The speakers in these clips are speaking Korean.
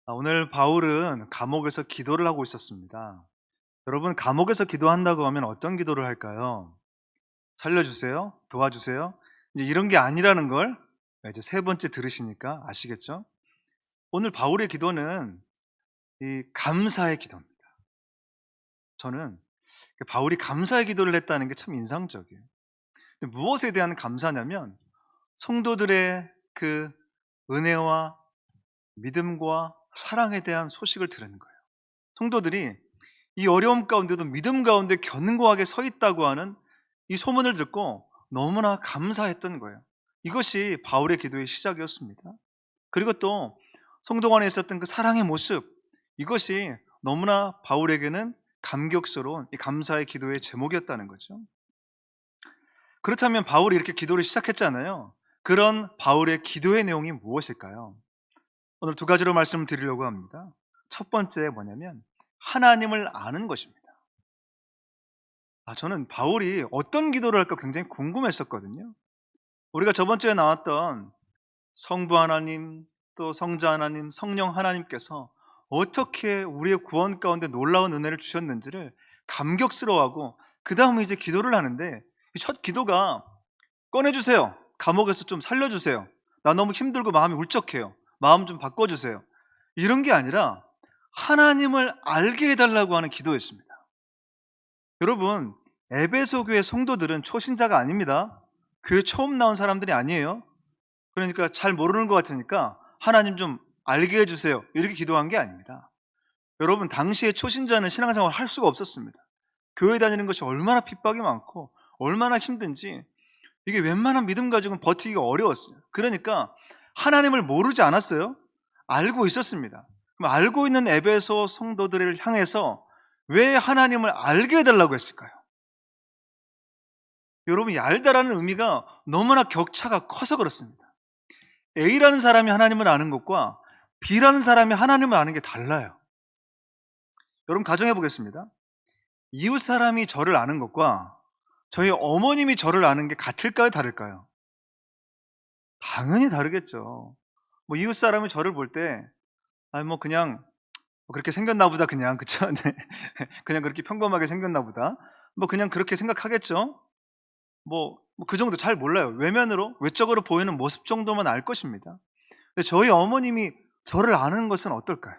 오늘 바울은 감옥에서 기도를 하고 있었습니다. 여러분, 감옥에서 기도한다고 하면 어떤 기도를 할까요? 살려주세요, 도와주세요, 이제 이런 게 아니라는 걸 이제 세 번째 들으시니까 아시겠죠? 오늘 바울의 기도는 이 감사의 기도입니다. 저는 바울이 감사의 기도를 했다는 게 참 인상적이에요. 근데 무엇에 대한 감사냐면 성도들의 그 은혜와 믿음과 사랑에 대한 소식을 들은 거예요. 성도들이 이 어려움 가운데도 믿음 가운데 견고하게 서 있다고 하는 이 소문을 듣고 너무나 감사했던 거예요. 이것이 바울의 기도의 시작이었습니다. 그리고 또 성도 간에 있었던 그 사랑의 모습, 이것이 너무나 바울에게는 감격스러운 이 감사의 기도의 제목이었다는 거죠. 그렇다면 바울이 이렇게 기도를 시작했잖아요. 그런 바울의 기도의 내용이 무엇일까요? 오늘 두 가지로 말씀을 드리려고 합니다. 첫 번째 뭐냐면 하나님을 아는 것입니다. 저는 바울이 어떤 기도를 할까 굉장히 궁금했었거든요. 우리가 저번 주에 나왔던 성부 하나님, 또 성자 하나님, 성령 하나님께서 어떻게 우리의 구원 가운데 놀라운 은혜를 주셨는지를 감격스러워하고, 그 다음에 이제 기도를 하는데, 이 첫 기도가 꺼내주세요, 감옥에서 좀 살려주세요, 나 너무 힘들고 마음이 울적해요, 마음 좀 바꿔주세요, 이런 게 아니라 하나님을 알게 해달라고 하는 기도였습니다. 여러분, 에베소 교회 성도들은 초신자가 아닙니다. 교회 처음 나온 사람들이 아니에요. 그러니까 잘 모르는 것 같으니까 하나님 좀 알게 해주세요, 이렇게 기도한 게 아닙니다. 여러분, 당시에 초신자는 신앙생활 할 수가 없었습니다. 교회 다니는 것이 얼마나 핍박이 많고 얼마나 힘든지, 이게 웬만한 믿음 가지고는 버티기가 어려웠어요. 그러니까 하나님을 모르지 않았어요. 알고 있었습니다. 그럼 알고 있는 에베소 성도들을 향해서 왜 하나님을 알게 해달라고 했을까요? 여러분, 이 알다라는 의미가 너무나 격차가 커서 그렇습니다. A라는 사람이 하나님을 아는 것과 B라는 사람이 하나님을 아는 게 달라요. 여러분, 가정해 보겠습니다. 이웃 사람이 저를 아는 것과 저희 어머님이 저를 아는 게 같을까요, 다를까요? 당연히 다르겠죠. 뭐 이웃 사람이 저를 볼 때 그냥 그렇게 생겼나 보다, 그냥, 그쵸? 네. 그냥 그렇게 평범하게 생겼나 보다, 그냥 그렇게 생각하겠죠. 그 정도, 잘 몰라요. 외면으로, 외적으로 보이는 모습 정도만 알 것입니다. 근데 저희 어머님이 저를 아는 것은 어떨까요?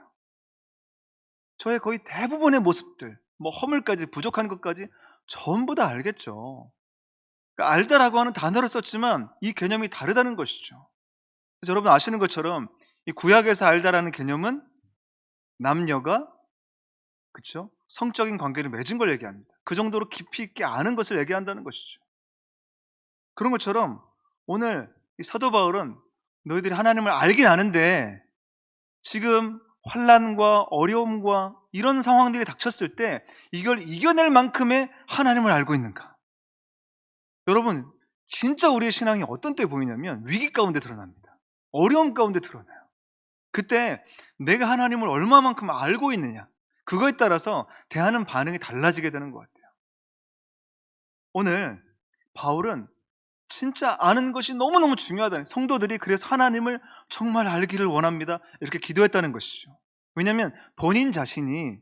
저의 거의 대부분의 모습들, 허물까지, 부족한 것까지 전부 다 알겠죠. 그러니까 알다라고 하는 단어를 썼지만 이 개념이 다르다는 것이죠. 그래서 여러분 아시는 것처럼 이 구약에서 알다라는 개념은 남녀가, 그렇죠, 성적인 관계를 맺은 걸 얘기합니다. 그 정도로 깊이 있게 아는 것을 얘기한다는 것이죠. 그런 것처럼 오늘 이 사도 바울은 너희들이 하나님을 알긴 아는데 지금 환난과 어려움과 이런 상황들이 닥쳤을 때 이걸 이겨낼 만큼의 하나님을 알고 있는가? 여러분, 진짜 우리의 신앙이 어떤 때 보이냐면 위기 가운데 드러납니다. 어려움 가운데 드러나요. 그때 내가 하나님을 얼마만큼 알고 있느냐, 그거에 따라서 대하는 반응이 달라지게 되는 것 같아요. 오늘 바울은 진짜 아는 것이 너무너무 중요하다는, 성도들이 그래서 하나님을 정말 알기를 원합니다, 이렇게 기도했다는 것이죠. 왜냐하면 본인 자신이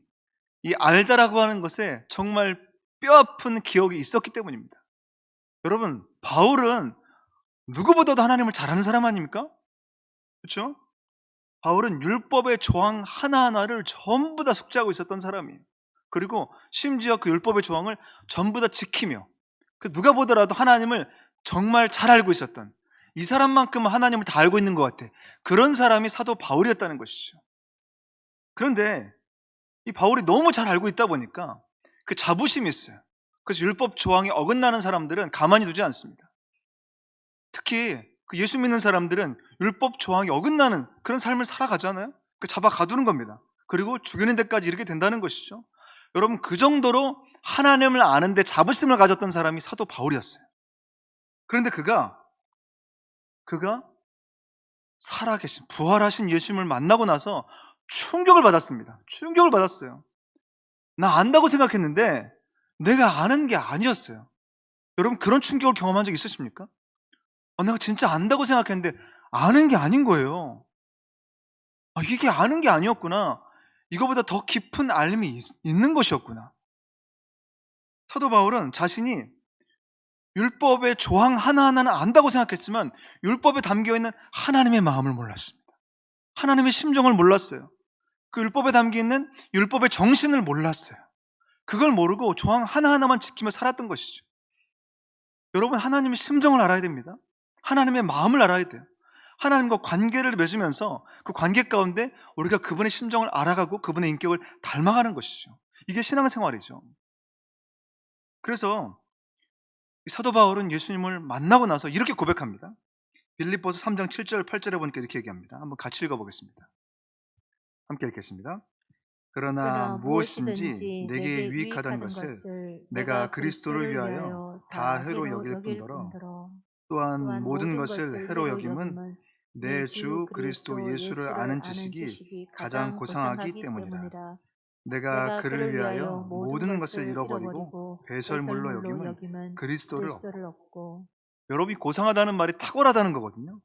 이 알다라고 하는 것에 정말 뼈아픈 기억이 있었기 때문입니다. 여러분, 바울은 누구보다도 하나님을 잘 아는 사람 아닙니까? 그렇죠? 바울은 율법의 조항 하나하나를 전부 다 숙지하고 있었던 사람이에요. 그리고 심지어 그 율법의 조항을 전부 다 지키며, 누가 보더라도 하나님을 정말 잘 알고 있었던, 이 사람만큼은 하나님을 다 알고 있는 것 같아, 그런 사람이 사도 바울이었다는 것이죠. 그런데 이 바울이 너무 잘 알고 있다 보니까 그 자부심이 있어요. 그래서 율법 조항이 어긋나는 사람들은 가만히 두지 않습니다. 특히 그 예수 믿는 사람들은 율법 조항이 어긋나는 그런 삶을 살아가잖아요. 잡아 가두는 겁니다. 그리고 죽이는 데까지 이렇게 된다는 것이죠. 여러분, 그 정도로 하나님을 아는데 자부심을 가졌던 사람이 사도 바울이었어요. 그런데 그가 살아계신, 부활하신 예수님을 만나고 나서 충격을 받았습니다. 충격을 받았어요. 나 안다고 생각했는데 내가 아는 게 아니었어요. 여러분, 그런 충격을 경험한 적 있으십니까? 내가 진짜 안다고 생각했는데 아는 게 아닌 거예요. 이게 아는 게 아니었구나. 이거보다 더 깊은 알림이 있는 것이었구나. 사도 바울은 자신이 율법의 조항 하나하나는 안다고 생각했지만 율법에 담겨있는 하나님의 마음을 몰랐습니다. 하나님의 심정을 몰랐어요. 그 율법에 담겨있는 율법의 정신을 몰랐어요. 그걸 모르고 조항 하나하나만 지키며 살았던 것이죠. 여러분, 하나님의 심정을 알아야 됩니다. 하나님의 마음을 알아야 돼요. 하나님과 관계를 맺으면서 그 관계 가운데 우리가 그분의 심정을 알아가고 그분의 인격을 닮아가는 것이죠. 이게 신앙생활이죠. 그래서 사도 바울은 예수님을 만나고 나서 이렇게 고백합니다. 빌립보서 3장 7절 8절에 보니까 이렇게 얘기합니다. 한번 같이 읽어보겠습니다. 함께 읽겠습니다. 그러나 무엇이든지 내게 유익하다는 것을 내가 그리스도를 위하여 다 해로 여길 뿐더러 또한 모든 것을 해로 여김은 내 주 그리스도 예수를 아는 지식이 가장 고상하기 때문이라. 내가 그를 위하여 모든 것을 잃어버리고 배설물로 여김은 그리스도를 얻고. 여러분이 고상하다는 말이 탁월하다는 거거든요.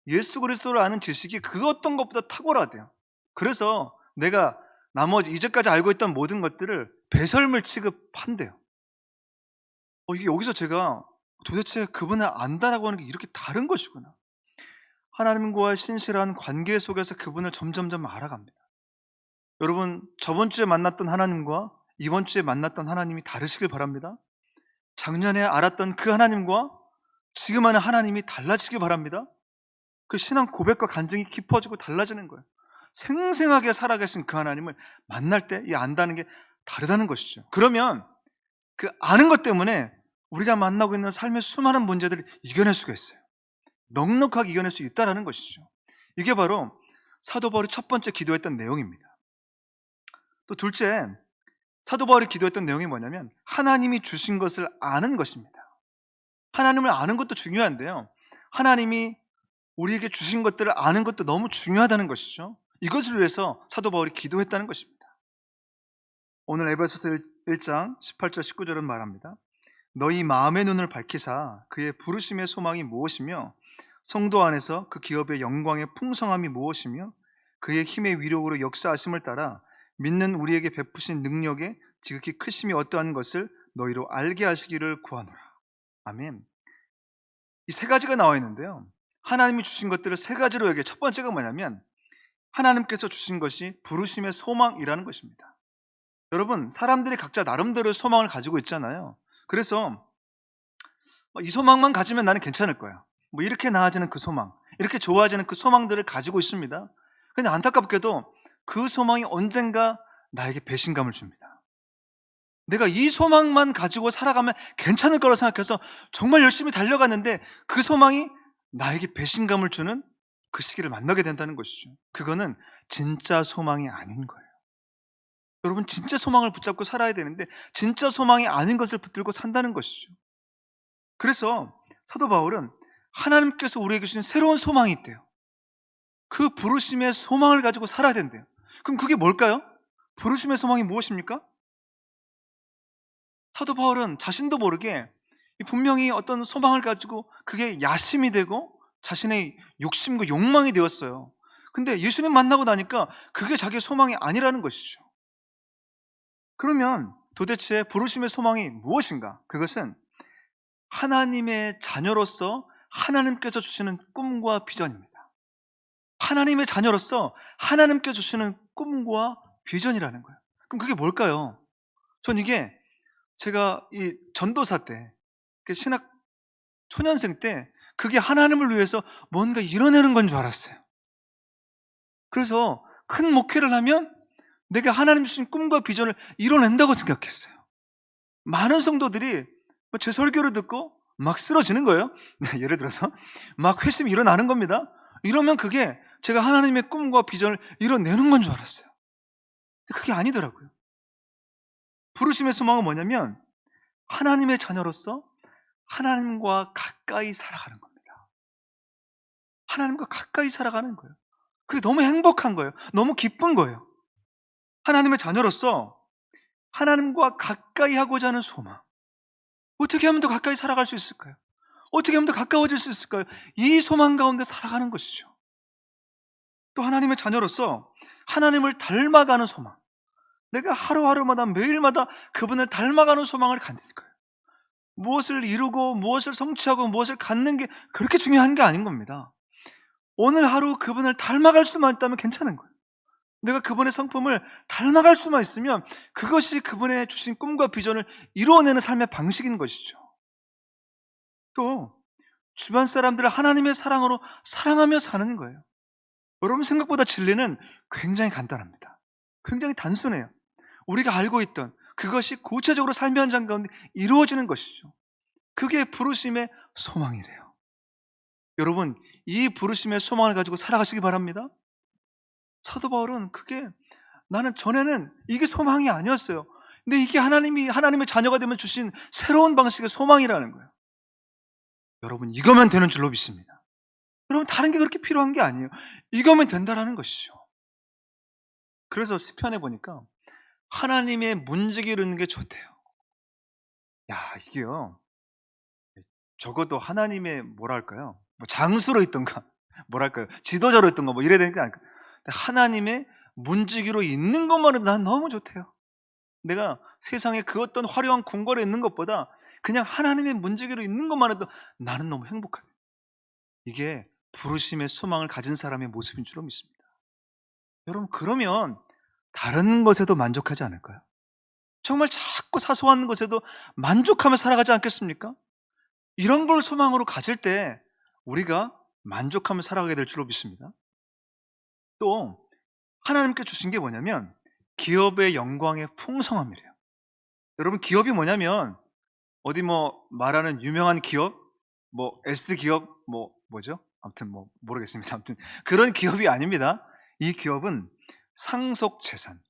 예수 그리스도를 아는 지식이 그 어떤 것보다 탁월하대요. 그래서 내가 나머지 이제까지 알고 있던 모든 것들을 배설물 취급한대요. 이게 여기서 제가 도대체 그분을 안다라고 하는 게 이렇게 다른 것이구나. 하나님과의 신실한 관계 속에서 그분을 점점점 알아갑니다. 여러분, 저번 주에 만났던 하나님과 이번 주에 만났던 하나님이 다르시길 바랍니다. 작년에 알았던 그 하나님과 지금 하는 하나님이 달라지길 바랍니다. 그 신앙 고백과 간증이 깊어지고 달라지는 거예요. 생생하게 살아계신 그 하나님을 만날 때 이 안다는 게 다르다는 것이죠. 그러면 그 아는 것 때문에 우리가 만나고 있는 삶의 수많은 문제들을 이겨낼 수가 있어요. 넉넉하게 이겨낼 수 있다는 것이죠. 이게 바로 사도 바울이 첫 번째 기도했던 내용입니다. 또 둘째, 사도 바울이 기도했던 내용이 뭐냐면 하나님이 주신 것을 아는 것입니다. 하나님을 아는 것도 중요한데요, 하나님이 우리에게 주신 것들을 아는 것도 너무 중요하다는 것이죠. 이것을 위해서 사도 바울이 기도했다는 것입니다. 오늘 에베소서 1장 18절 19절은 말합니다. 너희 마음의 눈을 밝히사 그의 부르심의 소망이 무엇이며 성도 안에서 그 기업의 영광의 풍성함이 무엇이며 그의 힘의 위력으로 역사하심을 따라 믿는 우리에게 베푸신 능력의 지극히 크심이 어떠한 것을 너희로 알게 하시기를 구하노라. 아멘. 이 세 가지가 나와 있는데요, 하나님이 주신 것들을 세 가지로 얘기해요. 첫 번째가 뭐냐면 하나님께서 주신 것이 부르심의 소망이라는 것입니다. 여러분, 사람들이 각자 나름대로의 소망을 가지고 있잖아요. 그래서 이 소망만 가지면 나는 괜찮을 거야, 이렇게 나아지는 그 소망, 이렇게 좋아지는 그 소망들을 가지고 있습니다. 근데 안타깝게도 그 소망이 언젠가 나에게 배신감을 줍니다. 내가 이 소망만 가지고 살아가면 괜찮을 거라고 생각해서 정말 열심히 달려갔는데 그 소망이 나에게 배신감을 주는 그 시기를 만나게 된다는 것이죠. 그거는 진짜 소망이 아닌 거예요. 여러분, 진짜 소망을 붙잡고 살아야 되는데 진짜 소망이 아닌 것을 붙들고 산다는 것이죠. 그래서 사도 바울은 하나님께서 우리에게 주신 새로운 소망이 있대요. 그 부르심의 소망을 가지고 살아야 된대요. 그럼 그게 뭘까요? 부르심의 소망이 무엇입니까? 사도 바울은 자신도 모르게 분명히 어떤 소망을 가지고 그게 야심이 되고 자신의 욕심과 욕망이 되었어요. 근데 예수님 만나고 나니까 그게 자기의 소망이 아니라는 것이죠. 그러면 도대체 부르심의 소망이 무엇인가? 그것은 하나님의 자녀로서 하나님께서 주시는 꿈과 비전입니다. 하나님의 자녀로서 하나님께서 주시는 꿈과 비전이라는 거예요. 그럼 그게 뭘까요? 전 이게 제가 이 전도사 때, 신학 초년생 때 그게 하나님을 위해서 뭔가 이뤄내는 건 줄 알았어요. 그래서 큰 목회를 하면 내가 하나님 주신 꿈과 비전을 이뤄낸다고 생각했어요. 많은 성도들이 제 설교를 듣고 막 쓰러지는 거예요. 예를 들어서 막 회심이 일어나는 겁니다. 이러면 그게 제가 하나님의 꿈과 비전을 이뤄내는 건 줄 알았어요. 근데 그게 아니더라고요. 부르심의 소망은 뭐냐면 하나님의 자녀로서 하나님과 가까이 살아가는 겁니다. 하나님과 가까이 살아가는 거예요. 그게 너무 행복한 거예요. 너무 기쁜 거예요. 하나님의 자녀로서 하나님과 가까이 하고자 하는 소망. 어떻게 하면 더 가까이 살아갈 수 있을까요? 어떻게 하면 더 가까워질 수 있을까요? 이 소망 가운데 살아가는 것이죠. 또 하나님의 자녀로서 하나님을 닮아가는 소망, 내가 하루하루마다 매일마다 그분을 닮아가는 소망을 갖는 거예요. 무엇을 이루고 무엇을 성취하고 무엇을 갖는 게 그렇게 중요한 게 아닌 겁니다. 오늘 하루 그분을 닮아갈 수만 있다면 괜찮은 거예요. 내가 그분의 성품을 닮아갈 수만 있으면 그것이 그분의 주신 꿈과 비전을 이루어내는 삶의 방식인 것이죠. 또 주변 사람들을 하나님의 사랑으로 사랑하며 사는 거예요. 여러분, 생각보다 진리는 굉장히 간단합니다. 굉장히 단순해요. 우리가 알고 있던 그것이 구체적으로 삶의 현장 가운데 이루어지는 것이죠. 그게 부르심의 소망이래요. 여러분, 이 부르심의 소망을 가지고 살아가시기 바랍니다. 사도 바울은 나는 전에는 이게 소망이 아니었어요. 근데 이게 하나님의 자녀가 되면 주신 새로운 방식의 소망이라는 거예요. 여러분, 이거면 되는 줄로 믿습니다. 여러분, 다른 게 그렇게 필요한 게 아니에요. 이거면 된다라는 것이죠. 그래서 시편에 보니까 하나님의 문지기를 읽는 게 좋대요. 야, 이게요, 적어도 하나님의 뭐랄까요, 장수로 있던가, 뭐랄까요, 지도자로 있던가, 이래야 되는 게 아닐까. 하나님의 문지기로 있는 것만으로도 난 너무 좋대요. 내가 세상에 그 어떤 화려한 궁궐에 있는 것보다 그냥 하나님의 문지기로 있는 것만 해도 나는 너무 행복하다. 이게 부르심의 소망을 가진 사람의 모습인 줄로 믿습니다. 여러분, 그러면 다른 것에도 만족하지 않을까요? 정말 자꾸 사소한 것에도 만족하며 살아가지 않겠습니까? 이런 걸 소망으로 가질 때 우리가 만족하며 살아가게 될 줄로 믿습니다. 또 하나님께 주신 게 뭐냐면 기업의 영광의 풍성함이래요. 여러분, 기업이 뭐냐면 어디 말하는 유명한 기업, S 기업, 뭐죠? 아무튼 모르겠습니다. 아무튼 그런 기업이 아닙니다. 이 기업은 상속 재산,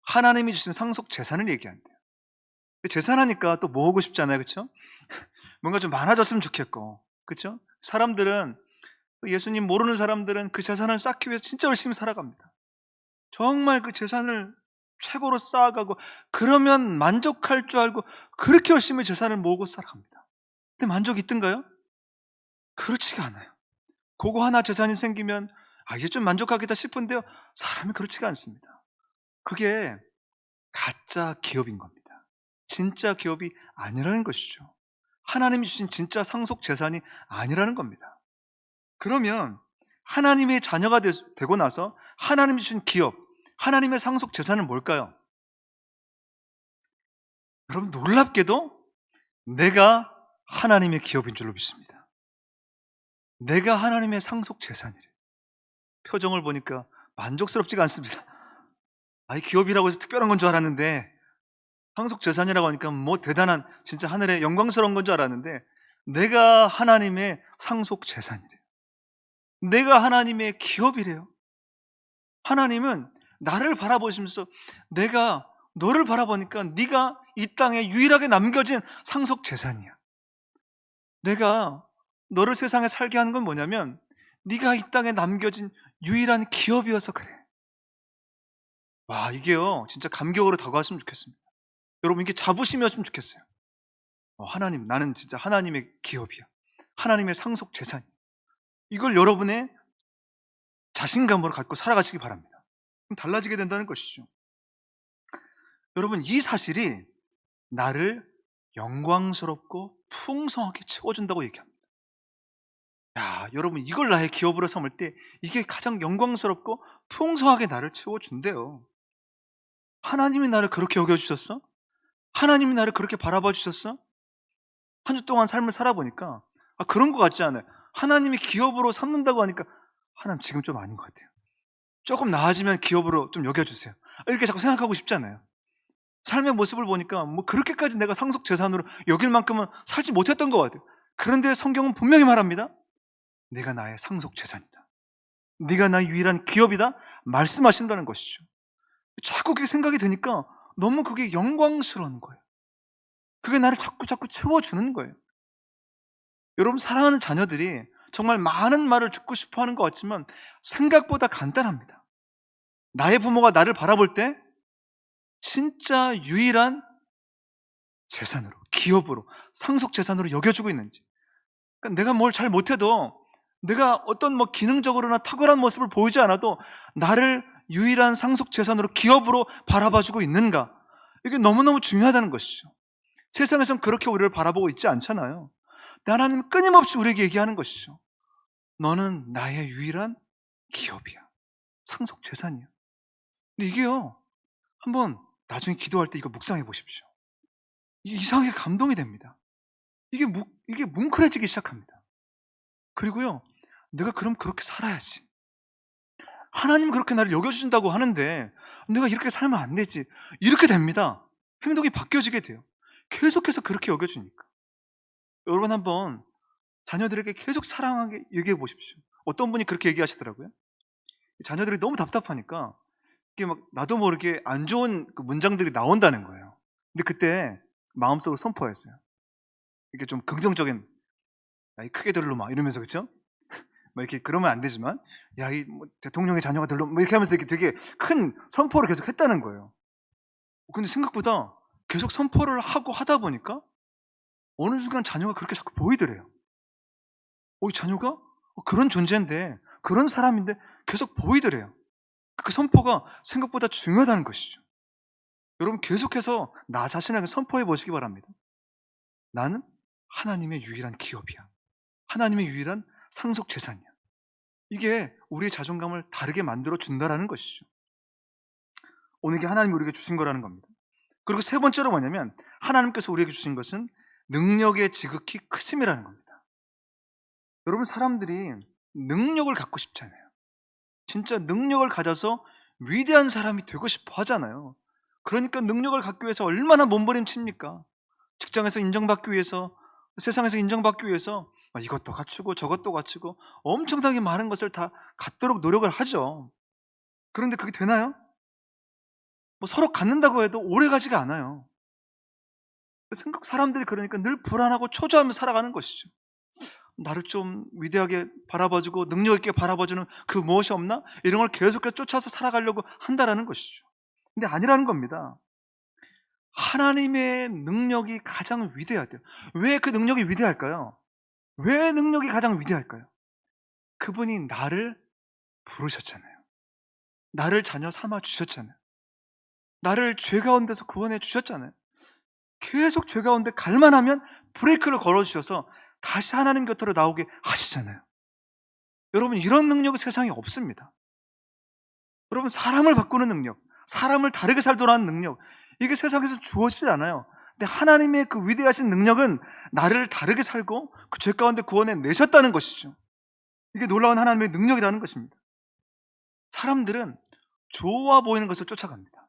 하나님이 주신 상속 재산을 얘기한대요. 재산하니까 또 모으고 싶잖아요, 그렇죠? 뭔가 좀 많아졌으면 좋겠고, 그렇죠? 사람들은, 예수님 모르는 사람들은 그 재산을 쌓기 위해서 진짜 열심히 살아갑니다. 정말 그 재산을 최고로 쌓아가고 그러면 만족할 줄 알고 그렇게 열심히 재산을 모으고 살아갑니다. 근데 만족이 있던가요? 그렇지가 않아요. 그거 하나 재산이 생기면 이제 좀 만족하겠다 싶은데요, 사람이 그렇지가 않습니다. 그게 가짜 기업인 겁니다. 진짜 기업이 아니라는 것이죠. 하나님이 주신 진짜 상속 재산이 아니라는 겁니다. 그러면 하나님의 자녀가 되고 나서 하나님이 주신 기업, 하나님의 상속 재산은 뭘까요? 여러분, 놀랍게도 내가 하나님의 기업인 줄로 믿습니다. 내가 하나님의 상속 재산이래. 표정을 보니까 만족스럽지가 않습니다. 기업이라고 해서 특별한 건 줄 알았는데, 상속 재산이라고 하니까 대단한, 진짜 하늘의 영광스러운 건 줄 알았는데, 내가 하나님의 상속 재산이래요. 내가 하나님의 기업이래요. 하나님은 나를 바라보시면서 내가 너를 바라보니까 네가 이 땅에 유일하게 남겨진 상속 재산이야. 내가 너를 세상에 살게 하는 건 뭐냐면 네가 이 땅에 남겨진 유일한 기업이어서 그래. 와, 이게요, 진짜 감격으로 다가왔으면 좋겠습니다. 여러분, 이게 자부심이었으면 좋겠어요. 하나님, 나는 진짜 하나님의 기업이야. 하나님의 상속 재산이야. 이걸 여러분의 자신감으로 갖고 살아가시기 바랍니다. 그럼 달라지게 된다는 것이죠. 여러분, 이 사실이 나를 영광스럽고 풍성하게 채워준다고 얘기합니다. 여러분, 이걸 나의 기업으로 삼을 때 이게 가장 영광스럽고 풍성하게 나를 채워준대요. 하나님이 나를 그렇게 여겨주셨어? 하나님이 나를 그렇게 바라봐 주셨어? 한 주 동안 삶을 살아보니까 그런 것 같지 않아요. 하나님이 기업으로 삼는다고 하니까 하나님, 지금 좀 아닌 것 같아요. 조금 나아지면 기업으로 좀 여겨주세요. 이렇게 자꾸 생각하고 싶잖아요. 삶의 모습을 보니까 그렇게까지 내가 상속 재산으로 여길 만큼은 살지 못했던 것 같아요. 그런데 성경은 분명히 말합니다. 내가 나의 상속 재산이다. 네가 나의 유일한 기업이다 말씀하신다는 것이죠. 자꾸 그게 생각이 드니까 너무 그게 영광스러운 거예요. 그게 나를 자꾸 채워주는 거예요. 여러분, 사랑하는 자녀들이 정말 많은 말을 듣고 싶어 하는 것 같지만 생각보다 간단합니다. 나의 부모가 나를 바라볼 때 진짜 유일한 재산으로, 기업으로, 상속 재산으로 여겨주고 있는지, 그러니까 내가 뭘 잘 못해도 내가 어떤 기능적으로나 탁월한 모습을 보이지 않아도 나를 유일한 상속 재산으로, 기업으로 바라봐주고 있는가? 이게 너무너무 중요하다는 것이죠. 세상에선 그렇게 우리를 바라보고 있지 않잖아요. 하나님은 끊임없이 우리에게 얘기하는 것이죠. 너는 나의 유일한 기업이야. 상속 재산이야. 근데 이게요, 한번 나중에 기도할 때 이거 묵상해 보십시오. 이게 이상하게 감동이 됩니다. 이게 뭉클해지기 시작합니다. 그리고요, 내가 그럼 그렇게 살아야지. 하나님 그렇게 나를 여겨주신다고 하는데 내가 이렇게 살면 안 되지. 이렇게 됩니다. 행동이 바뀌어지게 돼요. 계속해서 그렇게 여겨주니까. 여러분 한번 자녀들에게 계속 사랑하게 얘기해 보십시오. 어떤 분이 그렇게 얘기하시더라고요. 자녀들이 너무 답답하니까 이게 나도 모르게 안 좋은 그 문장들이 나온다는 거예요. 근데 그때 마음속으로 선포했어요. 이게 좀 긍정적인, 야, 이 크게 들로 막 이러면서, 그쵸? 이렇게 그러면 안 되지만, 야, 이 대통령의 자녀가 들로, 이렇게 하면서 이렇게 되게 큰 선포를 계속 했다는 거예요. 근데 생각보다 계속 선포를 하고 하다 보니까 어느 순간 자녀가 그렇게 자꾸 보이더래요. 이 자녀가 그런 존재인데, 그런 사람인데 계속 보이더래요. 그 선포가 생각보다 중요하다는 것이죠. 여러분 계속해서 나 자신에게 선포해 보시기 바랍니다. 나는 하나님의 유일한 기업이야. 하나님의 유일한 상속 재산이야. 이게 우리의 자존감을 다르게 만들어 준다라는 것이죠. 오늘 게 하나님이 우리에게 주신 거라는 겁니다. 그리고 세 번째로 뭐냐면, 하나님께서 우리에게 주신 것은 능력의 지극히 크심이라는 겁니다. 여러분, 사람들이 능력을 갖고 싶잖아요. 진짜 능력을 가져서 위대한 사람이 되고 싶어 하잖아요. 그러니까 능력을 갖기 위해서 얼마나 몸부림칩니까? 직장에서 인정받기 위해서, 세상에서 인정받기 위해서 이것도 갖추고 저것도 갖추고 엄청나게 많은 것을 다 갖도록 노력을 하죠. 그런데 그게 되나요? 서로 갖는다고 해도 오래 가지가 않아요. 사람들이 그러니까 늘 불안하고 초조하며 살아가는 것이죠. 나를 좀 위대하게 바라봐주고 능력 있게 바라봐주는 그 무엇이 없나? 이런 걸 계속해서 쫓아서 살아가려고 한다라는 것이죠. 근데 아니라는 겁니다. 하나님의 능력이 가장 위대하대요. 왜 그 능력이 위대할까요? 왜 능력이 가장 위대할까요? 그분이 나를 부르셨잖아요. 나를 자녀 삼아 주셨잖아요. 나를 죄 가운데서 구원해 주셨잖아요. 계속 죄 가운데 갈만하면 브레이크를 걸어주셔서 다시 하나님 곁으로 나오게 하시잖아요. 여러분, 이런 능력은 세상에 없습니다. 여러분, 사람을 바꾸는 능력, 사람을 다르게 살도록 하는 능력, 이게 세상에서 주어지지 않아요. 근데 하나님의 그 위대하신 능력은 나를 다르게 살고 그 죄 가운데 구원해 내셨다는 것이죠. 이게 놀라운 하나님의 능력이라는 것입니다. 사람들은 좋아 보이는 것을 쫓아갑니다.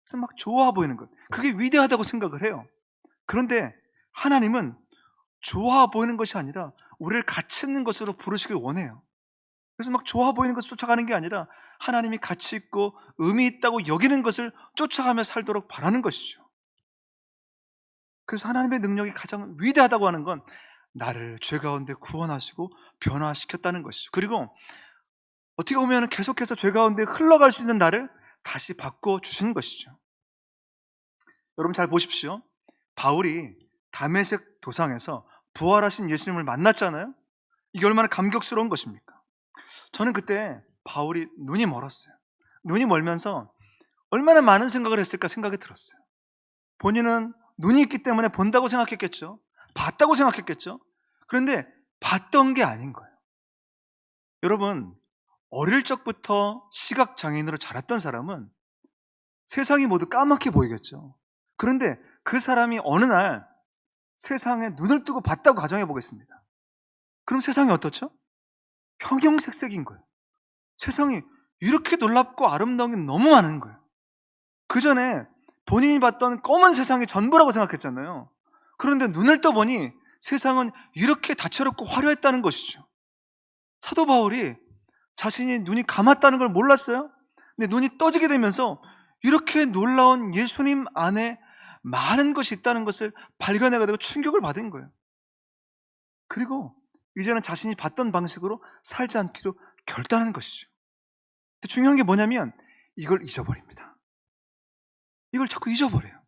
그래서 막 좋아 보이는 것, 그게 위대하다고 생각을 해요. 그런데 하나님은 좋아 보이는 것이 아니라 우리를 가치 있는 것으로 부르시길 원해요. 그래서 막 좋아 보이는 것을 쫓아가는 게 아니라 하나님이 가치 있고 의미 있다고 여기는 것을 쫓아가며 살도록 바라는 것이죠. 그래서 하나님의 능력이 가장 위대하다고 하는 건 나를 죄 가운데 구원하시고 변화시켰다는 것이죠. 그리고 어떻게 보면 계속해서 죄 가운데 흘러갈 수 있는 나를 다시 바꿔주시는 것이죠. 여러분 잘 보십시오. 바울이 다메섹 도상에서 부활하신 예수님을 만났잖아요. 이게 얼마나 감격스러운 것입니까? 저는 그때 바울이 눈이 멀었어요. 눈이 멀면서 얼마나 많은 생각을 했을까 생각이 들었어요. 본인은 눈이 있기 때문에 본다고 생각했겠죠. 봤다고 생각했겠죠. 그런데 봤던 게 아닌 거예요. 여러분, 어릴 적부터 시각장애인으로 자랐던 사람은 세상이 모두 까맣게 보이겠죠. 그런데 그 사람이 어느 날 세상에 눈을 뜨고 봤다고 가정해 보겠습니다. 그럼 세상이 어떻죠? 형형색색인 거예요. 세상이 이렇게 놀랍고 아름다운 게 너무 많은 거예요. 그 전에 본인이 봤던 검은 세상이 전부라고 생각했잖아요. 그런데 눈을 떠보니 세상은 이렇게 다채롭고 화려했다는 것이죠. 사도 바울이 자신이 눈이 감았다는 걸 몰랐어요. 근데 눈이 떠지게 되면서 이렇게 놀라운 예수님 안에 많은 것이 있다는 것을 발견하게 되고 충격을 받은 거예요. 그리고 이제는 자신이 봤던 방식으로 살지 않기로 결단하는 것이죠. 근데 중요한 게 뭐냐면 이걸 잊어버립니다. 이걸 자꾸 잊어버려요.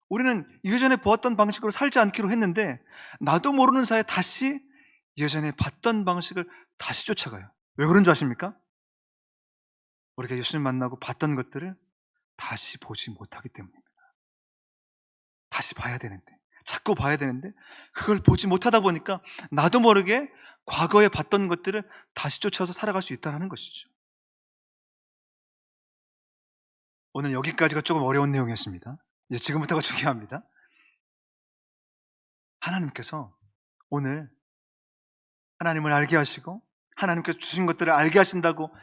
우리는 예전에 보았던 방식으로 살지 않기로 했는데 나도 모르는 사이에 다시 예전에 봤던 방식을 다시 쫓아가요. 왜 그런 줄 아십니까? 우리가 예수님 만나고 봤던 것들을 다시 보지 못하기 때문입니다. 다시 봐야 되는데, 자꾸 봐야 되는데 그걸 보지 못하다 보니까 나도 모르게 과거에 봤던 것들을 다시 쫓아서 살아갈 수 있다는 것이죠. 오늘 여기까지가 조금 어려운 내용이었습니다. 이제 지금부터가 중요합니다. 하나님께서 오늘 하나님을 알게 하시고 하나님께서 주신 것들을 알게 하신다고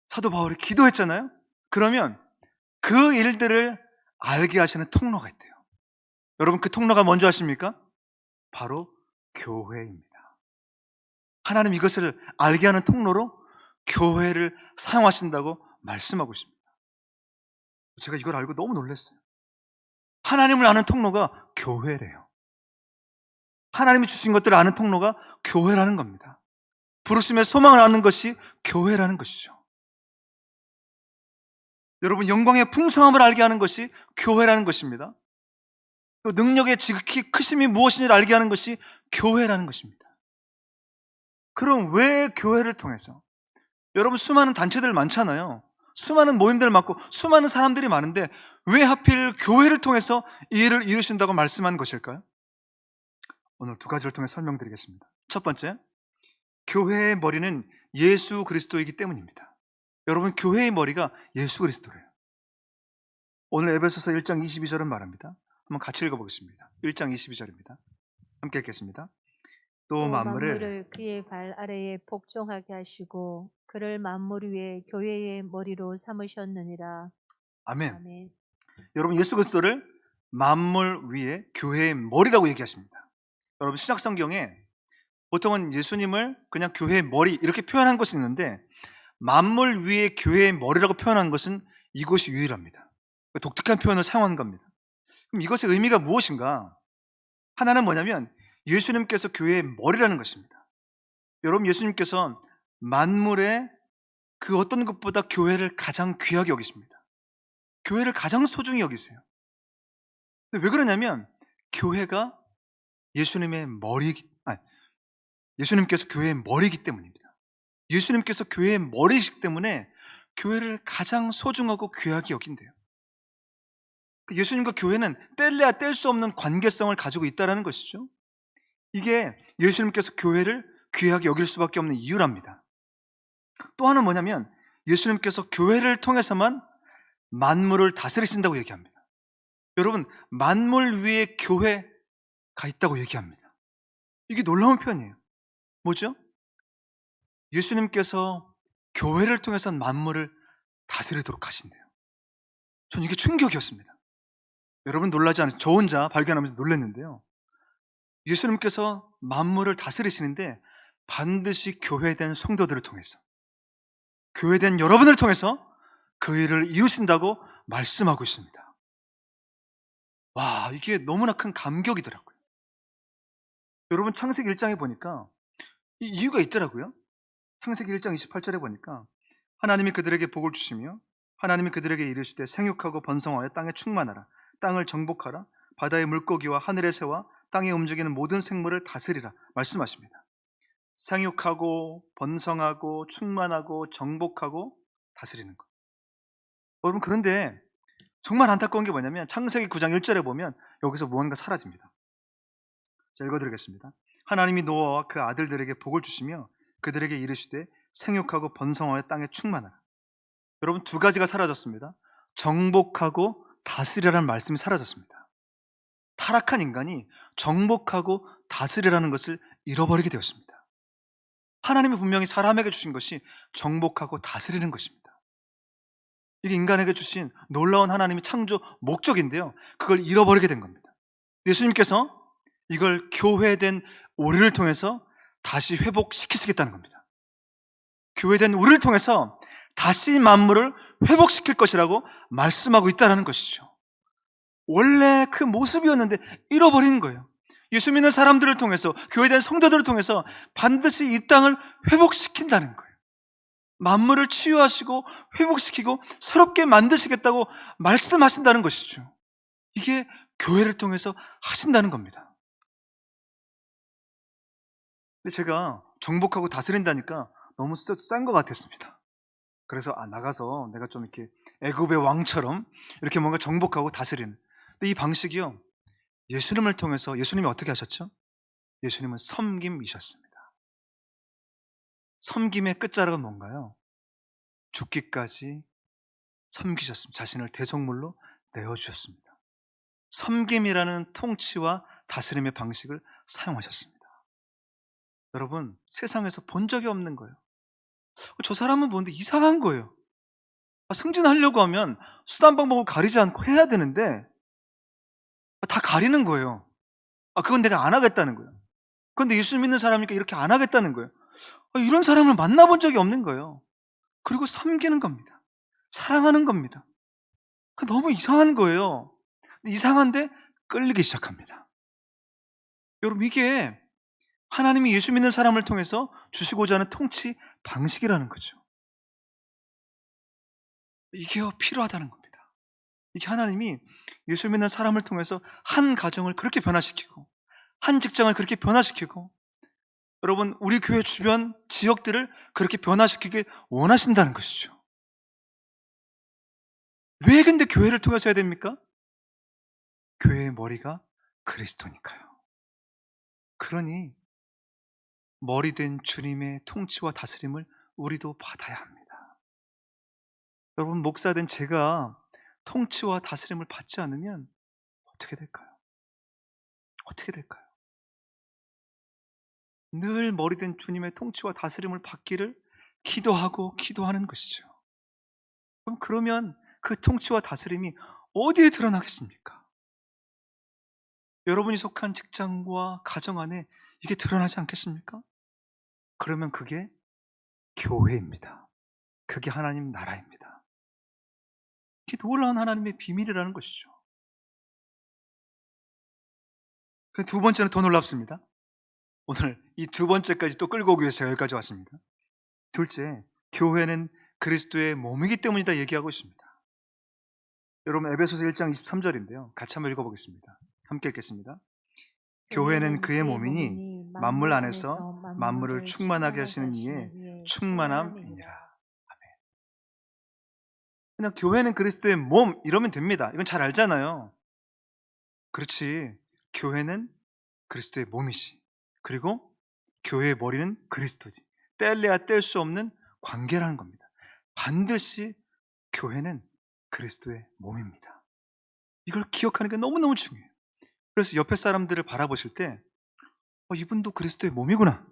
사도 바울이 기도했잖아요. 그러면 그 일들을 알게 하시는 통로가 있대요. 여러분, 그 통로가 뭔지 아십니까? 바로 교회입니다. 하나님 이것을 알게 하는 통로로 교회를 사용하신다고 말씀하고 있습니다. 제가 이걸 알고 너무 놀랐어요. 하나님을 아는 통로가 교회래요. 하나님이 주신 것들을 아는 통로가 교회라는 겁니다. 부르심의 소망을 아는 것이 교회라는 것이죠. 여러분, 영광의 풍성함을 알게 하는 것이 교회라는 것입니다. 또 능력의 지극히 크심이 무엇인지를 알게 하는 것이 교회라는 것입니다. 그럼 왜 교회를 통해서? 여러분, 수많은 단체들 많잖아요. 수많은 모임들 많고 수많은 사람들이 많은데 왜 하필 교회를 통해서 이 일을 이루신다고 말씀한 것일까요? 오늘 두 가지를 통해 설명드리겠습니다. 첫 번째, 교회의 머리는 예수 그리스도이기 때문입니다. 여러분, 교회의 머리가 예수 그리스도예요. 오늘 에베소서 1장 22절은 말합니다. 한번 같이 읽어보겠습니다. 1장 22절입니다. 함께 읽겠습니다. 또 만물을 그의 발 아래에 복종하게 하시고 그를 만물 위에 교회의 머리로 삼으셨느니라. 아멘. 아멘. 여러분, 예수 그리스도를 만물 위에 교회의 머리라고 얘기하십니다. 여러분, 신약 성경에 보통은 예수님을 그냥 교회의 머리 이렇게 표현한 것이 있는데 만물 위에 교회의 머리라고 표현한 것은 이곳이 유일합니다. 독특한 표현을 사용한 겁니다. 그럼 이것의 의미가 무엇인가? 하나는 뭐냐면 예수님께서 교회의 머리라는 것입니다. 여러분, 예수님께서 만물의 그 어떤 것보다 교회를 가장 귀하게 여기십니다. 교회를 가장 소중히 여기세요. 근데 왜 그러냐면 교회가 예수님의 예수님께서 교회의 머리이기 때문입니다. 예수님께서 교회의 머리이기 때문에 교회를 가장 소중하고 귀하게 여긴대요. 예수님과 교회는 뗄래야 뗄 수 없는 관계성을 가지고 있다는 것이죠. 이게 예수님께서 교회를 귀하게 여길 수밖에 없는 이유랍니다. 또 하나는 뭐냐면 예수님께서 교회를 통해서만 만물을 다스리신다고 얘기합니다. 여러분, 만물 위에 교회가 있다고 얘기합니다. 이게 놀라운 표현이에요. 뭐죠? 예수님께서 교회를 통해서 만물을 다스리도록 하신대요. 전 이게 충격이었습니다. 여러분 놀라지 않으세요? 저 혼자 발견하면서 놀랐는데요. 예수님께서 만물을 다스리시는데 반드시 교회된 성도들을 통해서, 교회된 여러분을 통해서 그 일을 이루신다고 말씀하고 있습니다. 와, 이게 너무나 큰 감격이더라고요. 여러분, 창세기 1장에 보니까 이 이유가 있더라고요. 창세기 1장 28절에 보니까 하나님이 그들에게 복을 주시며 하나님이 그들에게 이르시되 생육하고 번성하여 땅에 충만하라. 땅을 정복하라. 바다의 물고기와 하늘의 새와 땅에 움직이는 모든 생물을 다스리라 말씀하십니다. 생육하고 번성하고 충만하고 정복하고 다스리는 것. 여러분, 그런데 정말 안타까운 게 뭐냐면 창세기 9장 1절에 보면 여기서 무언가 사라집니다. 자, 읽어드리겠습니다. 하나님이 노아와 그 아들들에게 복을 주시며 그들에게 이르시되 생육하고 번성하여 땅에 충만하라. 여러분, 두 가지가 사라졌습니다. 정복하고 다스리라는 말씀이 사라졌습니다. 타락한 인간이 정복하고 다스리라는 것을 잃어버리게 되었습니다. 하나님이 분명히 사람에게 주신 것이 정복하고 다스리는 것입니다. 이게 인간에게 주신 놀라운 하나님의 창조 목적인데요, 그걸 잃어버리게 된 겁니다. 예수님께서 이걸 교회된 우리를 통해서 다시 회복시키시겠다는 겁니다. 교회된 우리를 통해서 다시 만물을 회복시킬 것이라고 말씀하고 있다는 것이죠. 원래 그 모습이었는데 잃어버리는 거예요. 예수 믿는 사람들을 통해서, 교회된 성도들을 통해서 반드시 이 땅을 회복시킨다는 거예요. 만물을 치유하시고 회복시키고 새롭게 만드시겠다고 말씀하신다는 것이죠. 이게 교회를 통해서 하신다는 겁니다. 근데 제가 정복하고 다스린다니까 너무 센 것 같았습니다. 그래서 나가서 내가 좀 이렇게 애굽의 왕처럼 이렇게 뭔가 정복하고 다스리는. 근데 이 방식이요, 예수님을 통해서 예수님이 어떻게 하셨죠? 예수님은 섬김이셨습니다. 섬김의 끝자락은 뭔가요? 죽기까지 섬기셨습니다. 자신을 대속물로 내어주셨습니다. 섬김이라는 통치와 다스림의 방식을 사용하셨습니다. 여러분, 세상에서 본 적이 없는 거예요. 저 사람은 뭔데 이상한 거예요. 승진하려고 하면 수단 방법을 가리지 않고 해야 되는데 다 가리는 거예요. 그건 내가 안 하겠다는 거예요. 그런데 예수 믿는 사람이니까 이렇게 안 하겠다는 거예요. 이런 사람을 만나본 적이 없는 거예요. 그리고 섬기는 겁니다. 사랑하는 겁니다. 너무 이상한 거예요. 이상한데 끌리기 시작합니다. 여러분, 이게 하나님이 예수 믿는 사람을 통해서 주시고자 하는 통치 방식이라는 거죠. 이게 필요하다는 겁니다. 이게 하나님이 예수 믿는 사람을 통해서 한 가정을 그렇게 변화시키고 한 직장을 그렇게 변화시키고 여러분, 우리 교회 주변 지역들을 그렇게 변화시키길 원하신다는 것이죠. 왜 근데 교회를 통해서 해야 됩니까? 교회의 머리가 그리스도니까요. 그러니 머리 된 주님의 통치와 다스림을 우리도 받아야 합니다. 여러분, 목사된 제가 통치와 다스림을 받지 않으면 어떻게 될까요? 어떻게 될까요? 늘 머리 된 주님의 통치와 다스림을 받기를 기도하고 기도하는 것이죠. 그러면 그 통치와 다스림이 어디에 드러나겠습니까? 여러분이 속한 직장과 가정 안에 이게 드러나지 않겠습니까? 그러면 그게 교회입니다. 그게 하나님 나라입니다. 이게 놀라운 하나님의 비밀이라는 것이죠. 두 번째는 더 놀랍습니다. 오늘 이 두 번째까지 또 끌고 오기 위해서 제가 여기까지 왔습니다. 둘째, 교회는 그리스도의 몸이기 때문이다 얘기하고 있습니다. 여러분, 에베소서 1장 23절인데요. 같이 한번 읽어보겠습니다. 함께 읽겠습니다. 교회는 그의 몸이니 만물 안에서 만물을 충만하게 하시는 이의 충만함이니라. 아멘. 그냥 교회는 그리스도의 몸 이러면 됩니다. 이건 잘 알잖아요. 그렇지. 교회는 그리스도의 몸이시. 그리고 교회의 머리는 그리스도지. 뗄래야 뗄 수 없는 관계라는 겁니다. 반드시 교회는 그리스도의 몸입니다. 이걸 기억하는 게 너무너무 중요해요. 그래서 옆에 사람들을 바라보실 때 이분도 그리스도의 몸이구나,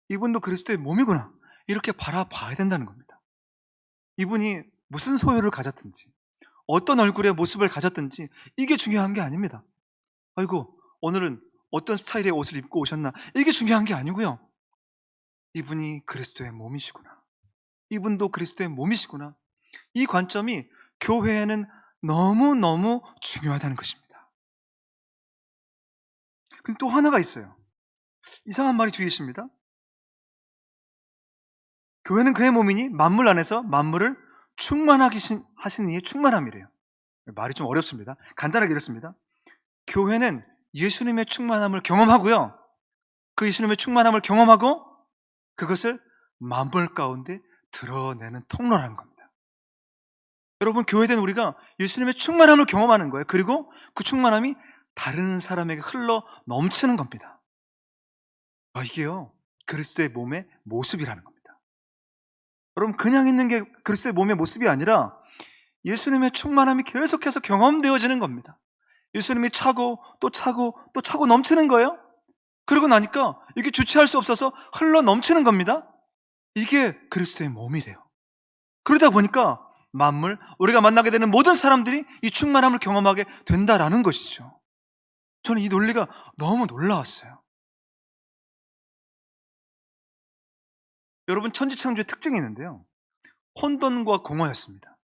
이분도 그리스도의 몸이구나, 이렇게 바라봐야 된다는 겁니다. 이분이 무슨 소유를 가졌든지 어떤 얼굴의 모습을 가졌든지 이게 중요한 게 아닙니다. 아이고, 오늘은 어떤 스타일의 옷을 입고 오셨나, 이게 중요한 게 아니고요. 이분이 그리스도의 몸이시구나, 이분도 그리스도의 몸이시구나, 이 관점이 교회에는 너무너무 중요하다는 것입니다. 근데 또 하나가 있어요. 이상한 말이 뒤에 있습니다. 교회는 그의 몸이니 만물 안에서 만물을 충만하게 하시는 이의 충만함이래요. 말이 좀 어렵습니다. 간단하게 이렇습니다. 교회는 예수님의 충만함을 경험하고요, 그 예수님의 충만함을 경험하고 그것을 만물 가운데 드러내는 통로라는 겁니다. 여러분, 교회된 우리가 예수님의 충만함을 경험하는 거예요. 그리고 그 충만함이 다른 사람에게 흘러 넘치는 겁니다. 이게요, 그리스도의 몸의 모습이라는 겁니다. 여러분, 그냥 있는 게 그리스도의 몸의 모습이 아니라 예수님의 충만함이 계속해서 경험되어지는 겁니다. 예수님이 차고 또 차고 또 차고 넘치는 거예요. 그러고 나니까 이게 주체할 수 없어서 흘러 넘치는 겁니다. 이게 그리스도의 몸이래요. 그러다 보니까 만물, 우리가 만나게 되는 모든 사람들이 이 충만함을 경험하게 된다라는 것이죠. 저는 이 논리가 너무 놀라웠어요. 여러분, 천지창조의 특징이 있는데요, 혼돈과 공허였습니다.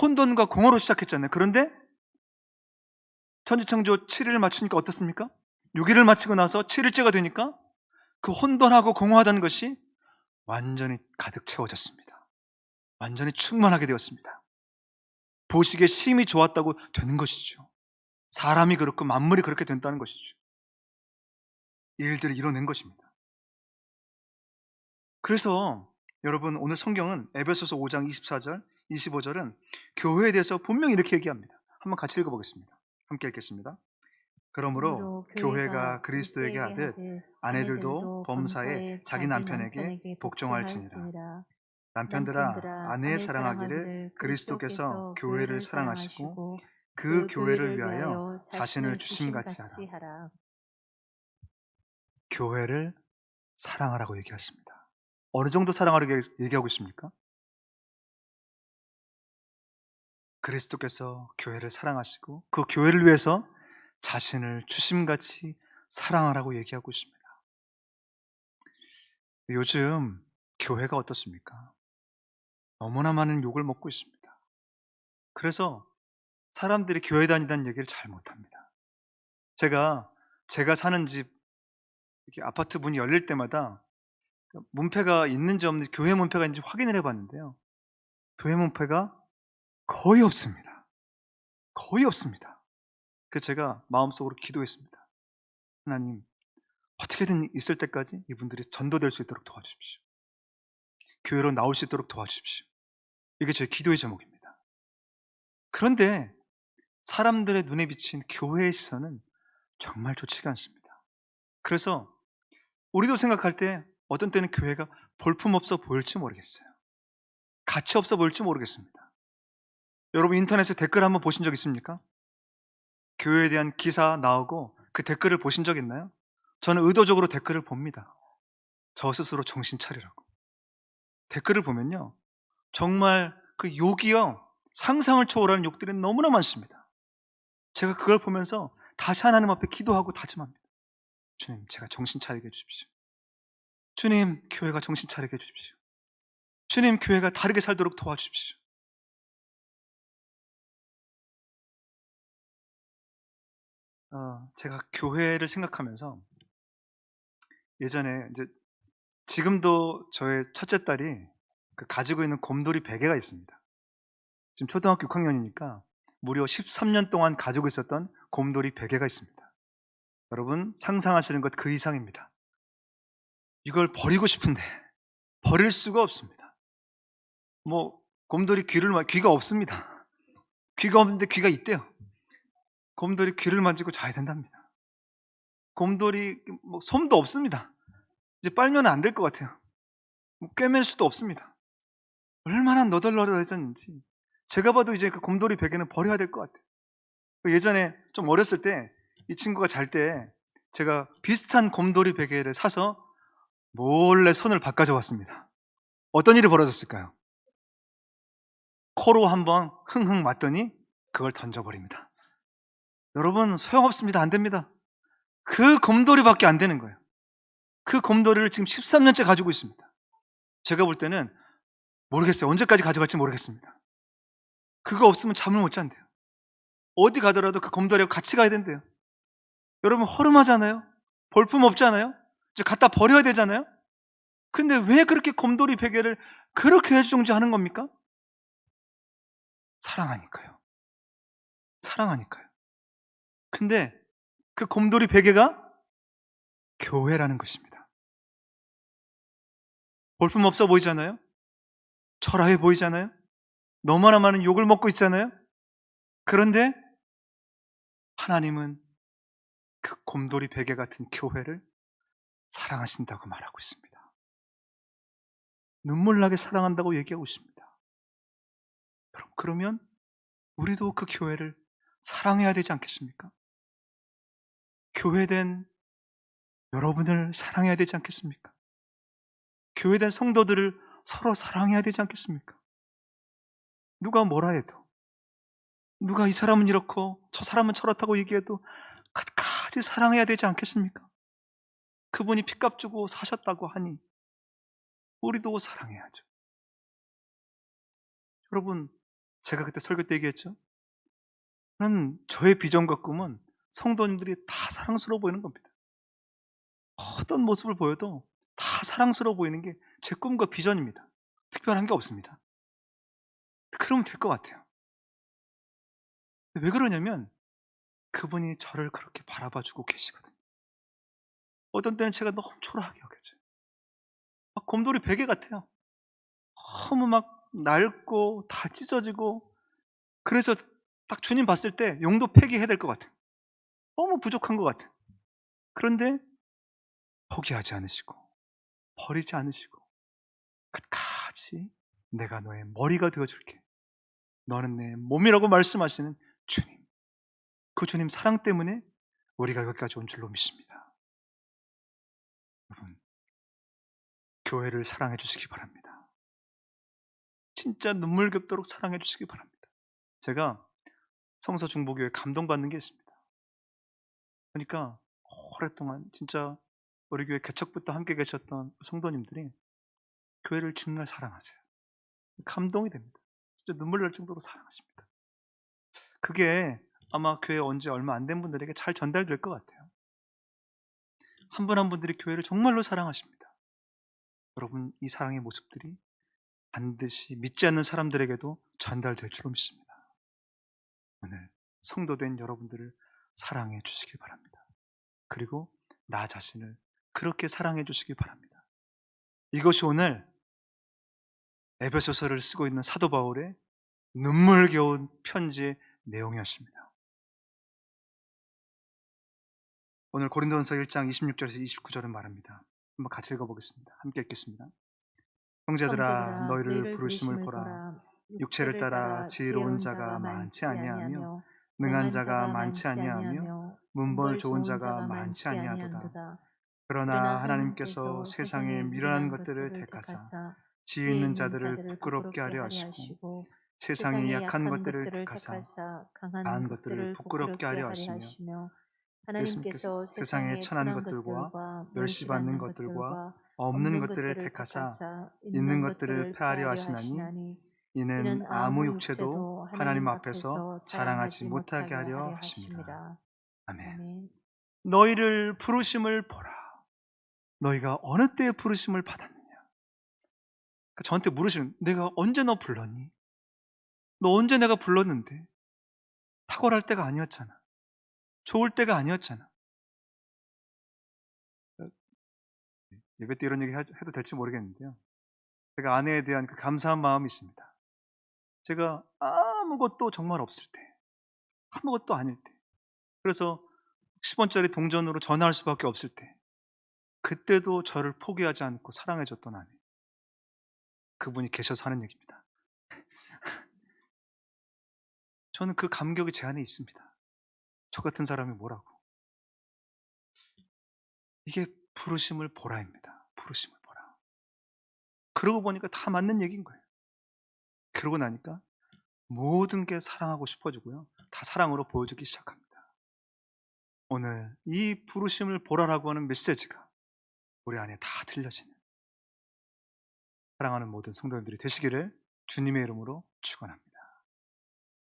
혼돈과 공허로 시작했잖아요. 그런데 천지창조 7일을 맞추니까 어떻습니까? 6일을 마치고 나서 7일째가 되니까 그 혼돈하고 공허하다는 것이 완전히 가득 채워졌습니다. 완전히 충만하게 되었습니다. 보시기에 심히 좋았다고 되는 것이죠. 사람이 그렇고 만물이 그렇게 된다는 것이죠. 일들을 이뤄낸 것입니다. 그래서 여러분, 오늘 성경은 에베소서 5장 24절, 25절은 교회에 대해서 분명히 이렇게 얘기합니다. 한번 같이 읽어보겠습니다. 함께 읽겠습니다. 그러므로 교회가 그리스도에게 하듯 아내들도 범사에 자기 남편에게 복종할지니라. 남편들아, 아내 사랑하기를 그리스도께서 교회를 사랑하시고 그 교회를 위하여 자신을 주심같이 하라. 교회를 사랑하라고 얘기했습니다. 어느 정도 사랑하라고 얘기하고 있습니까? 그리스도께서 교회를 사랑하시고 그 교회를 위해서 자신을 주심같이 사랑하라고 얘기하고 있습니다. 요즘 교회가 어떻습니까? 너무나 많은 욕을 먹고 있습니다. 그래서 사람들이 교회 다니다는 얘기를 잘 못합니다. 제가 사는 집 이렇게 아파트 문이 열릴 때마다 문패가 있는지 없는지, 교회 문패가 있는지 확인을 해봤는데요, 교회 문패가 거의 없습니다. 거의 없습니다. 그래서 제가 마음속으로 기도했습니다. 하나님, 어떻게든 있을 때까지 이분들이 전도될 수 있도록 도와주십시오. 교회로 나올 수 있도록 도와주십시오. 이게 제 기도의 제목입니다. 그런데 사람들의 눈에 비친 교회의 시선은 정말 좋지가 않습니다. 그래서 우리도 생각할 때 어떤 때는 교회가 볼품없어 보일지 모르겠어요. 가치 없어 보일지 모르겠습니다. 여러분, 인터넷에 댓글 한번 보신 적 있습니까? 교회에 대한 기사 나오고 그 댓글을 보신 적 있나요? 저는 의도적으로 댓글을 봅니다. 저 스스로 정신 차리라고. 댓글을 보면요, 정말 그 욕이요, 상상을 초월하는 욕들이 너무나 많습니다. 제가 그걸 보면서 다시 하나님 앞에 기도하고 다짐합니다. 주님, 제가 정신 차리게 해주십시오. 주님, 교회가 정신 차리게 해주십시오. 주님, 교회가 다르게 살도록 도와주십시오. 제가 교회를 생각하면서 예전에 이제, 지금도 저의 첫째 딸이 가지고 있는 곰돌이 베개가 있습니다. 지금 초등학교 6학년이니까 무려 13년 동안 가지고 있었던 곰돌이 베개가 있습니다. 여러분, 상상하시는 것 그 이상입니다. 이걸 버리고 싶은데 버릴 수가 없습니다. 곰돌이 귀가 없습니다. 귀가 없는데 귀가 있대요. 곰돌이 귀를 만지고 자야 된답니다. 곰돌이 솜도 없습니다. 이제 빨면 안 될 것 같아요. 꿰맬 수도 없습니다. 얼마나 너덜너덜해졌는지 제가 봐도 이제 그 곰돌이 베개는 버려야 될 것 같아요. 예전에 좀 어렸을 때 이 친구가 잘 때 제가 비슷한 곰돌이 베개를 사서 몰래 손을 바꿔줘 왔습니다. 어떤 일이 벌어졌을까요? 코로 한번 흥흥 맞더니 그걸 던져버립니다. 여러분, 소용없습니다. 안 됩니다. 그 곰돌이밖에 안 되는 거예요. 그 곰돌이를 지금 13년째 가지고 있습니다. 제가 볼 때는 모르겠어요. 언제까지 가져갈지 모르겠습니다. 그거 없으면 잠을 못 잔대요. 어디 가더라도 그 곰돌이하고 같이 가야 된대요. 여러분, 허름하잖아요? 볼품 없잖아요? 이제 갖다 버려야 되잖아요? 근데 왜 그렇게 곰돌이 베개를 그렇게 애지중지하는 겁니까? 사랑하니까요. 사랑하니까요. 근데 그 곰돌이 베개가 교회라는 것입니다. 볼품 없어 보이잖아요? 초라해 보이잖아요? 너무나 많은 욕을 먹고 있잖아요? 그런데 하나님은 그 곰돌이 베개 같은 교회를 사랑하신다고 말하고 있습니다. 눈물나게 사랑한다고 얘기하고 있습니다. 그러면 우리도 그 교회를 사랑해야 되지 않겠습니까? 교회된 여러분을 사랑해야 되지 않겠습니까? 교회된 성도들을 서로 사랑해야 되지 않겠습니까? 누가 뭐라 해도, 누가 이 사람은 이렇고 저 사람은 저렇다고 얘기해도 끝까지 사랑해야 되지 않겠습니까? 그분이 핏값 주고 사셨다고 하니 우리도 사랑해야죠. 여러분, 제가 그때 설교 때 얘기했죠? 저의 비전과 꿈은 성도님들이 다 사랑스러워 보이는 겁니다. 어떤 모습을 보여도 다 사랑스러워 보이는 게 제 꿈과 비전입니다. 특별한 게 없습니다. 그러면 될 것 같아요. 왜 그러냐면 그분이 저를 그렇게 바라봐주고 계시거든요. 어떤 때는 제가 너무 초라하게 여겨져요. 곰돌이 베개 같아요. 너무 막 낡고 다 찢어지고, 그래서 딱 주님 봤을 때 용도 폐기해야 될 것 같아. 너무 부족한 것 같아. 그런데 포기하지 않으시고 버리지 않으시고 끝까지 내가 너의 머리가 되어줄게, 너는 내 몸이라고 말씀하시는 주님, 그 주님 사랑 때문에 우리가 여기까지 온 줄로 믿습니다. 여러분, 교회를 사랑해 주시기 바랍니다. 진짜 눈물겹도록 사랑해 주시기 바랍니다. 제가 성서 중보교회 감동받는 게 있습니다. 그러니까 오랫동안 진짜 우리 교회 개척부터 함께 계셨던 성도님들이 교회를 정말 사랑하세요. 감동이 됩니다. 진짜 눈물 날 정도로 사랑하십니다. 그게 아마 교회 온 지 얼마 안 된 분들에게 잘 전달될 것 같아요. 한 분 한 분들이 교회를 정말로 사랑하십니다. 여러분, 이 사랑의 모습들이 반드시 믿지 않는 사람들에게도 전달될 줄로 믿습니다. 오늘 성도된 여러분들을 사랑해 주시기 바랍니다. 그리고 나 자신을 그렇게 사랑해 주시기 바랍니다. 이것이 오늘 에베소서를 쓰고 있는 사도 바울의 눈물겨운 편지의 내용이었습니다. 오늘 고린도전서 1장 26절에서 29절은 말합니다. 한번 같이 읽어보겠습니다. 함께 읽겠습니다. 형제들아, 너희를 부르심을 보라. 육체를 따라 지혜로운 자가 많지 아니하며 능한 자가 많지 아니하며 문벌 좋은 자가 많지 아니하도다. 그러나 하나님께서 세상에 미련한 것들을 택하사 지혜 있는 자들을 부끄럽게 하려 하시고 세상에 약한 것들을 택하사 강한 것들을 부끄럽게 하려 하시며 예수님께서 세상에 천한 것들과 멸시받는 것들과 없는 것들을 택하사 있는 것들을 패하려 하시나니 이는 아무 육체도 하나님 앞에서 자랑하지 못하게 하려 하십니다. 아멘. 너희를 부르심을 보라. 너희가 어느 때에 부르심을 받았느냐. 그러니까 저한테 물으시는, 내가 언제 너 불렀니? 너 언제 내가 불렀는데? 탁월할 때가 아니었잖아. 좋을 때가 아니었잖아. 예배 때 이런 얘기 해도 될지 모르겠는데요, 제가 아내에 대한 그 감사한 마음이 있습니다. 제가 아무것도 정말 없을 때, 아무것도 아닐 때, 그래서 10원짜리 동전으로 전화할 수밖에 없을 때, 그때도 저를 포기하지 않고 사랑해줬던 아내, 그분이 계셔서 하는 얘기입니다. 저는 그 감격이 제 안에 있습니다. 저 같은 사람이 뭐라고. 이게 부르심을 보라입니다. 부르심을 보라. 그러고 보니까 다 맞는 얘기인 거예요. 그러고 나니까 모든 게 사랑하고 싶어지고요, 다 사랑으로 보여주기 시작합니다. 오늘 이 부르심을 보라라고 하는 메시지가 우리 안에 다 들려지는 사랑하는 모든 성도님들이 되시기를 주님의 이름으로 축원합니다.